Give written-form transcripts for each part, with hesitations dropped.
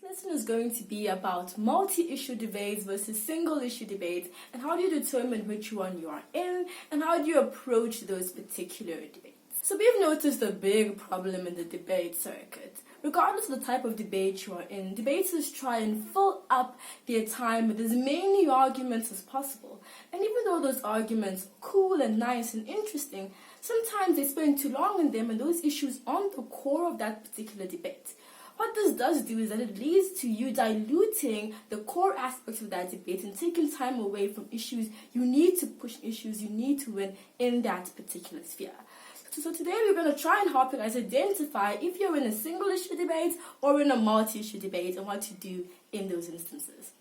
lesson is going to be about multi-issue debates versus single-issue debates, and how do you determine which one you are in, and how do you approach those particular debates. So we've noticed a big problem in the debate circuit. Regardless of the type of debate you are in, debaters try and fill up their time with as many arguments as possible. And even though those arguments are cool and nice and interesting, sometimes they spend too long on them and those issues aren't the core of that particular debate. What this does do is that it leads to you diluting the core aspects of that debate and taking time away from issues you need to push, issues you need to win in that particular sphere. So today we're going to try and help you guys identify if you're in a single issue debate or in a multi-issue debate and what to do in those instances.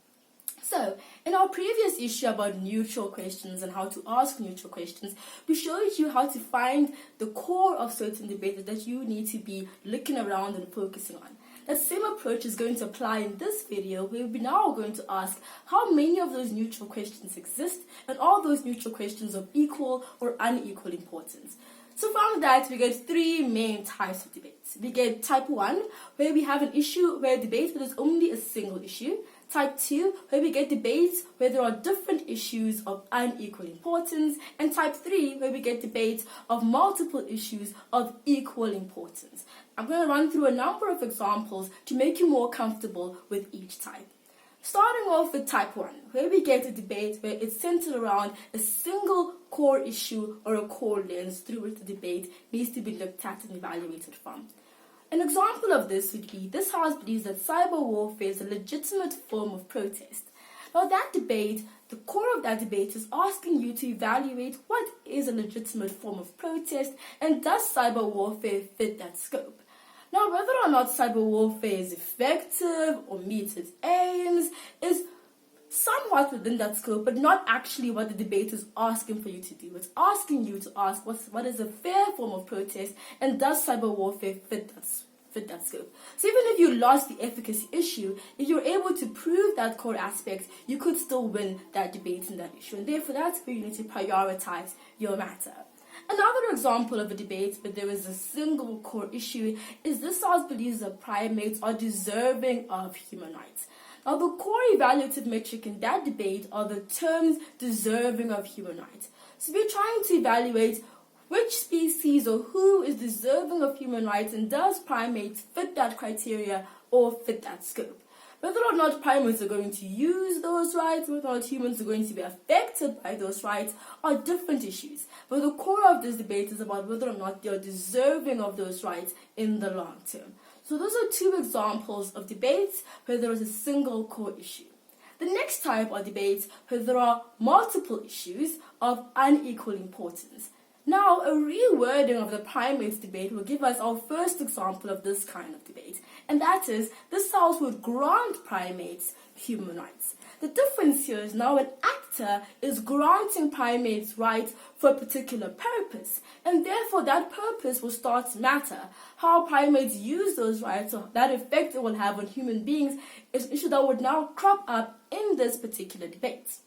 So, in our previous issue about neutral questions and how to ask neutral questions, we showed you how to find the core of certain debates that you need to be looking around and focusing on. That same approach is going to apply in this video, where we're now going to ask how many of those neutral questions exist and are those neutral questions of equal or unequal importance. So from that, we get three main types of debates. We get type 1, where we have an issue where debate where there's only a single issue. Type 2, where we get debates where there are different issues of unequal importance. And type 3, where we get debates of multiple issues of equal importance. I'm going to run through a number of examples to make you more comfortable with each type. Starting off with type 1, where we get a debate where it's centered around a single core issue or a core lens through which the debate needs to be looked at and evaluated from. An example of this would be, this House believes that cyber warfare is a legitimate form of protest. Now that debate, the core of that debate is asking you to evaluate what is a legitimate form of protest and does cyber warfare fit that scope. Now, whether or not cyber warfare is effective or meets its aims is somewhat within that scope, but not actually what the debate is asking for you to do. It's asking you to ask what is a fair form of protest and does cyber warfare fit that scope. So even if you lost the efficacy issue, if you're able to prove that core aspect, you could still win that debate in that issue. And therefore, that's where you need to prioritize your matter. Another example of a debate where there is a single core issue is this House believes that primates are deserving of human rights. Now, the core evaluative metric in that debate are the terms deserving of human rights. So we're trying to evaluate which species or who is deserving of human rights and does primates fit that criteria or fit that scope. Whether or not primates are going to use those rights, whether or not humans are going to be affected by those rights are different issues. But the core of this debate is about whether or not they are deserving of those rights in the long term. So those are two examples of debates where there is a single core issue. The next type are debates where there are multiple issues of unequal importance. Now, a rewording of the primates debate will give us our first example of this kind of debate, and that is, this House would grant primates human rights. The difference here is now an actor is granting primates rights for a particular purpose, and therefore that purpose will start to matter. How primates use those rights, or that effect it will have on human beings, is an issue that would now crop up in this particular debate.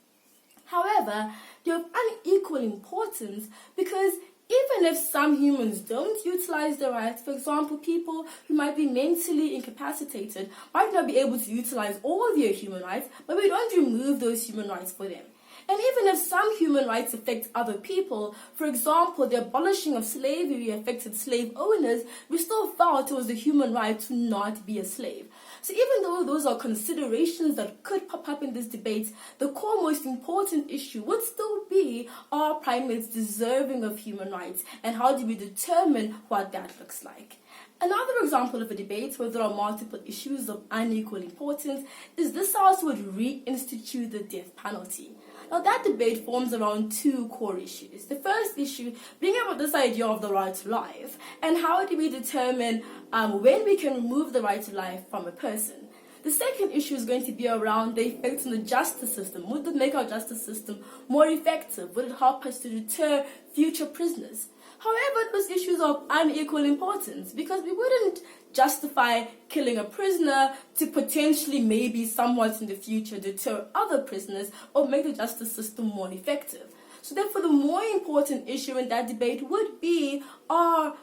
However, they have unequal importance because even if some humans don't utilize their rights, for example, people who might be mentally incapacitated might not be able to utilize all their human rights, but we don't remove those human rights for them. And even if some human rights affect other people, for example, the abolishing of slavery affected slave owners, we still felt it was a human right to not be a slave. So even though those are considerations that could pop up in this debate, the core most important issue would still be, are primates deserving of human rights, and how do we determine what that looks like? Another example of a debate where there are multiple issues of unequal importance is this House would reinstitute the death penalty. Now that debate forms around two core issues. The first issue being about this idea of the right to life, and how do we determine when we can remove the right to life from a person. The second issue is going to be around the effects on the justice system. Would it make our justice system more effective? Would it help us to deter future prisoners? However, those issues are of unequal importance because we wouldn't justify killing a prisoner to potentially maybe somewhat in the future deter other prisoners or make the justice system more effective. So therefore, the more important issue in that debate would be, are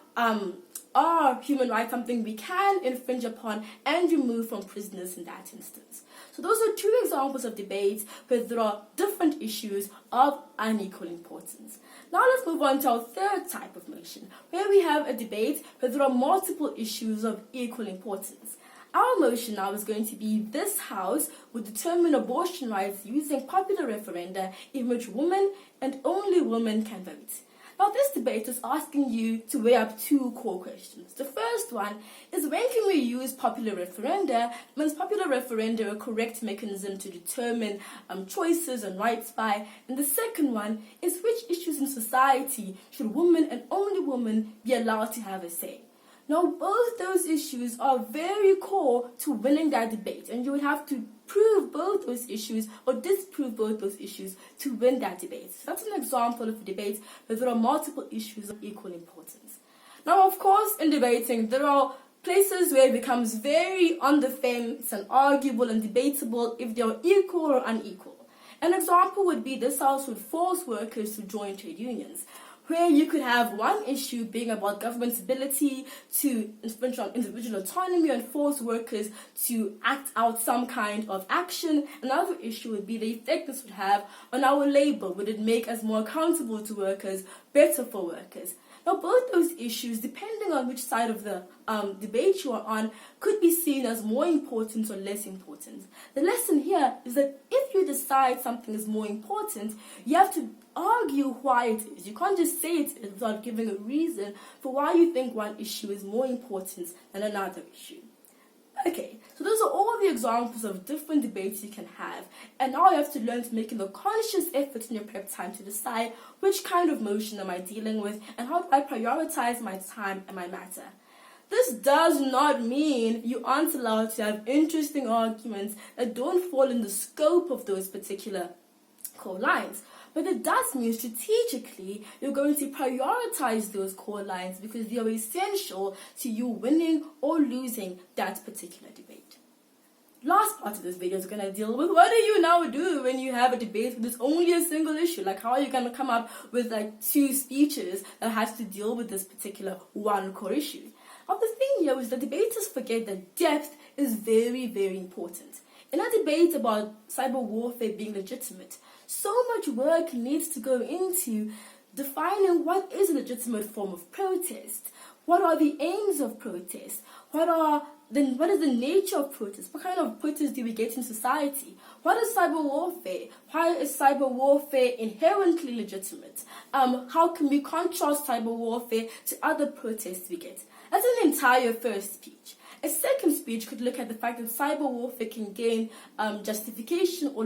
are human rights something we can infringe upon and remove from prisoners in that instance? So those are two examples of debates where there are different issues of unequal importance. Now let's move on to our third type of motion, where we have a debate where there are multiple issues of equal importance. Our motion now is going to be this House will determine abortion rights using popular referenda in which women and only women can vote. Now this debate is asking you to weigh up two core questions. The first one is, when can we use popular referenda? Is popular referenda a correct mechanism to determine choices and rights by? And the second one is, which issues in society should women and only women be allowed to have a say? Now, both those issues are very core to winning that debate, and you would have to prove both those issues or disprove both those issues to win that debate. So that's an example of a debate where there are multiple issues of equal importance. Now, of course, in debating, there are places where it becomes very on the fence and arguable and debatable if they are equal or unequal. An example would be this House would force workers to join trade unions, where you could have one issue being about government's ability to infringe on individual autonomy and force workers to act out some kind of action. Another issue would be the effect this would have on our labor. Would it make us more accountable to workers, better for workers? Now, both those issues, depending on which side of the debate you are on, could be seen as more important or less important. The lesson here is that if you decide something is more important, you have to argue why it is. You can't just say it without giving a reason for why you think one issue is more important than another issue. Okay, so those are all the examples of different debates you can have, and now you have to learn to make a conscious effort in your prep time to decide which kind of motion am I dealing with and how do I prioritize my time and my matter. This does not mean you aren't allowed to have interesting arguments that don't fall in the scope of those particular core lines. But it does mean strategically you're going to prioritize those core lines because they are essential to you winning or losing that particular debate. Last part of this video is going to deal with what do you now do when you have a debate with there's only a single issue. Like, how are you going to come up with like two speeches that has to deal with this particular one core issue? Now the thing here is that debaters forget that depth is very, very important. In a debate about cyber warfare being legitimate, so much work needs to go into defining what is a legitimate form of protest. What are the aims of protest? What is the nature of protest? What kind of protest do we get in society? What is cyber warfare? Why is cyber warfare inherently legitimate? How can we contrast cyber warfare to other protests we get? That's an entire first speech. A second speech could look at the fact that cyber warfare can gain justification or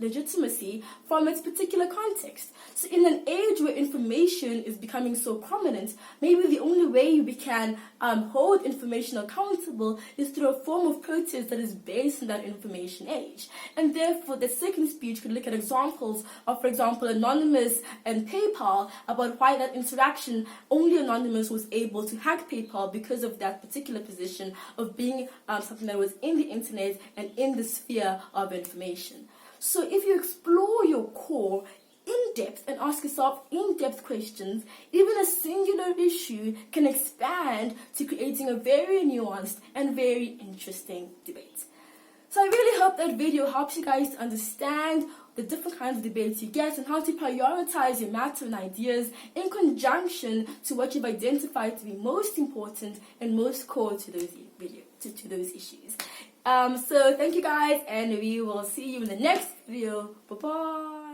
legitimacy from its particular context. So in an age where information is becoming so prominent, maybe the only way we can hold information accountable is through a form of protest that is based on that information age. And therefore, the second speech could look at examples of, for example, Anonymous and PayPal, about why that interaction, only Anonymous was able to hack PayPal because of that particular position of being something that was in the internet and in the sphere of information. So if you explore your core in depth and ask yourself in-depth questions, even a singular issue can expand to creating a very nuanced and very interesting debate. So I really hope that video helps you guys to understand the different kinds of debates you get and how to prioritize your matter and ideas in conjunction to what you've identified to be most important and most core to those to those issues. So thank you guys, and we will see you in the next video. Bye bye.